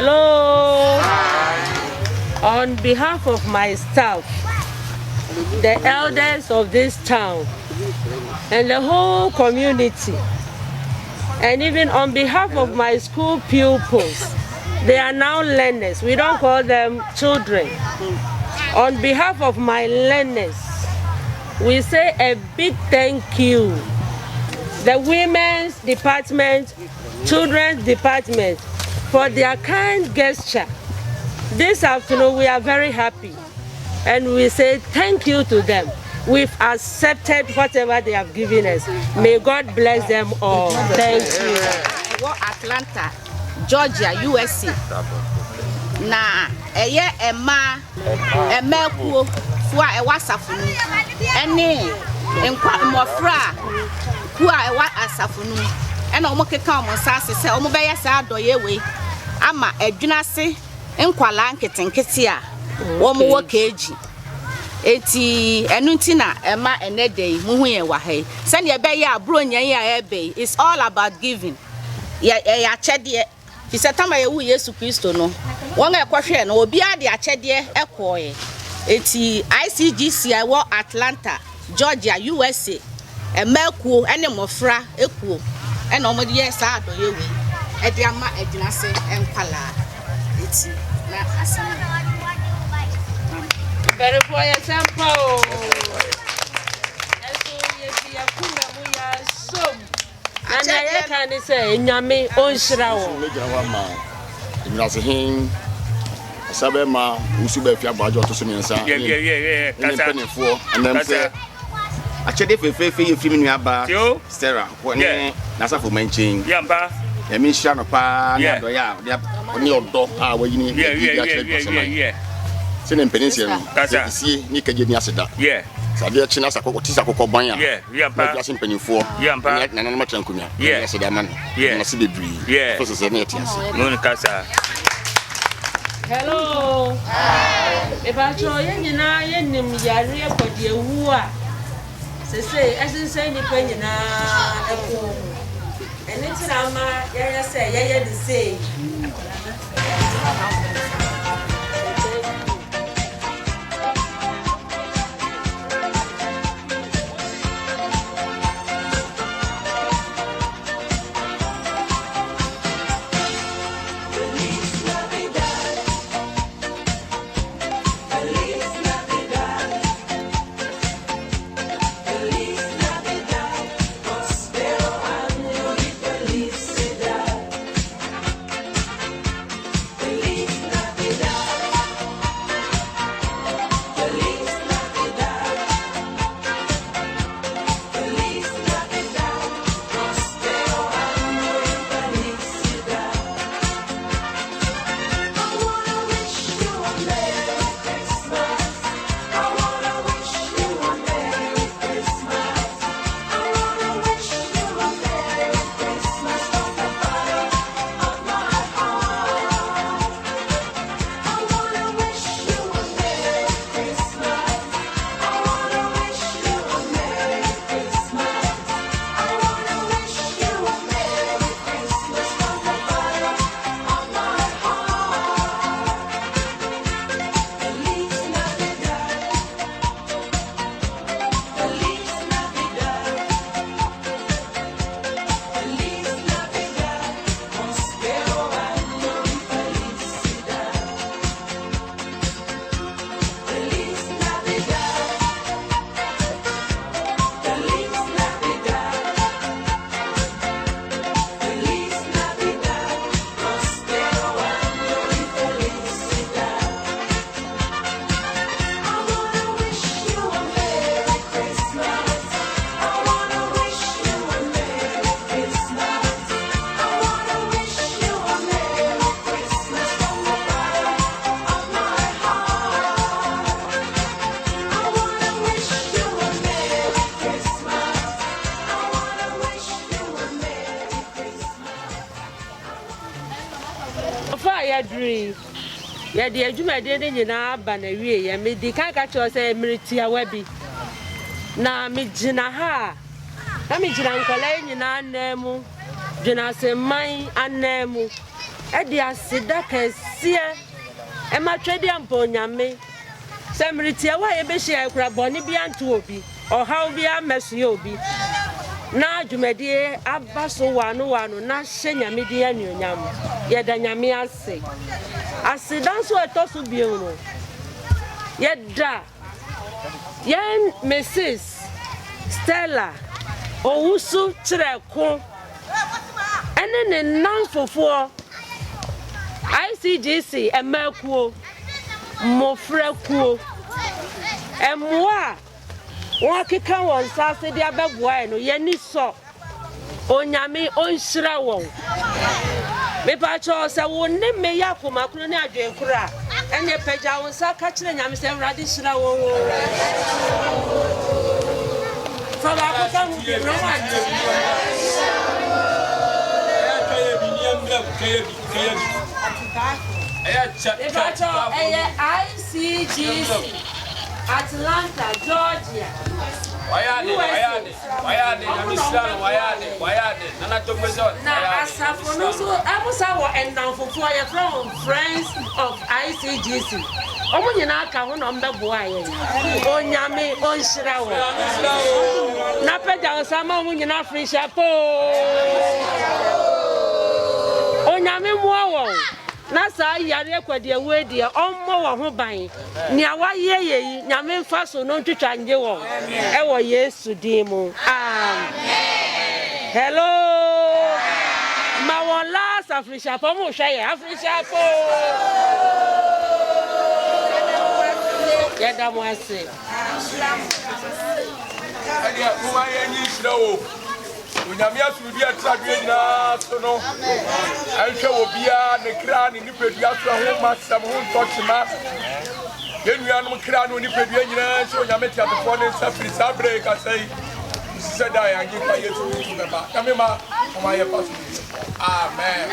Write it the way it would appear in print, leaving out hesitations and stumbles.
Hello. Hi. On behalf of my staff, the elders of this town, and the whole community, and even on behalf of my school pupils, they are now learners. We don't call them children. On behalf of my learners, we say a big thank you. The women's department, children's department, for their kind gesture. This afternoon we are very happy and we say thank you to them. We've accepted whatever they have given us. May God bless them all. Thank you. Atlanta, Georgia, USA. Na Emma kuo fua wasafunu. Ene enkwa mofra kuo wasafunu. Ena omo keka omo sase se omo beye sa adoye we ama adwunase nkwala nketenkete a omo wo keji eti enu nti na ema enedey muhu ye wa hai se ne beye abro nyan ya ebe. It's all about giving ya chede fi setama ye wu Yesu Kristo no won ekwahwe no obi ade achede ekoye eti ICGC I wo Atlanta, Georgia, USA emakuo ene mofra ekuo ena omode ye sa adoye we ede ama adwunase enkwala eti na asama very for example eso ye bia kuma mu ya som ana ye kan say nyame onhira wo meja ma adwunase hin sabe ma usu ba fi abajo to so mensa yeah kasa penefo and say achede fefefe ye fi minu aba Sarah woni nasafo manchin yamba emi hia no pa na do ya oni odo a wayini yeah sene mpenense no sie ni kaje ni aseda sabe chi na sakoko ti sakoko ban ya yamba ya simpenifo yamba na na matrankunya aseda man na se bebri so se ne tiase no kasa. Hello. Ebacho ye nyina ye nim yare akodi ewu a sese esense ni pa nyina eko ene tirama ye say ye the same. Ya di adwuma de nyina ba na wie ya me di kan ka cho se emriti awabi na me gina ha na me gina nkwala nyina anemu gina se man anemu edi asida kɛseɛ ɛma twɛde amponyame sɛ meritia wa yɛbɛhyia akura bɔne bi anto obi ɔhaw bi amɛsoɛ obi na dwumadie aba so wano na hyɛ nyame di anuonyam yɛda nyame ase asida nso ɛtɔ so bio no yɛda yɛn Mrs. Stella Owusu Chireko ɛne ne nanfofoɔ ICGC ɛmɛkuo mmofrakuo ɛmmoa wɔn keka wɔn nsa ase de abɛboa no yɛni sɔ onyame onhyira wɔn mepakyɛw sɛ wo ne me yɛ akomakoro ne adwenkoro a ɛne pagya wo nsa ka kyerɛ nyame sɛ Awurade hyira wɔn fa baako ka ho bi no ICGC Atlanta, Georgia. Wayade. Na asafo no so amusa wo endanfofo ya from Friends of ICGC. Omo nyina aka ho no mbeboa ye. Onyame onhyira wo. Na peda osama omo nyina friendship o. Onyame muo wo. Na sa yare kwade wedi ommo wo ho ban nia waye yeyi nyame mfa so no ntwitwa nje wo e wo Yesu din mu amen. Hello ma won last Africa po mo hwe ye Africa po ya da mo ase adia kuma ye ni sirawo onyame asudi atradwe nyina so no anhwe obia ne kra ne nipadua so ho masam ho ntɔkyema yenuanom kra no nipadua nyina so onyame tiatefo ne safiri sabre ka sei sɛ da ya ngi kwa Yesu beba kame ma ye paso amen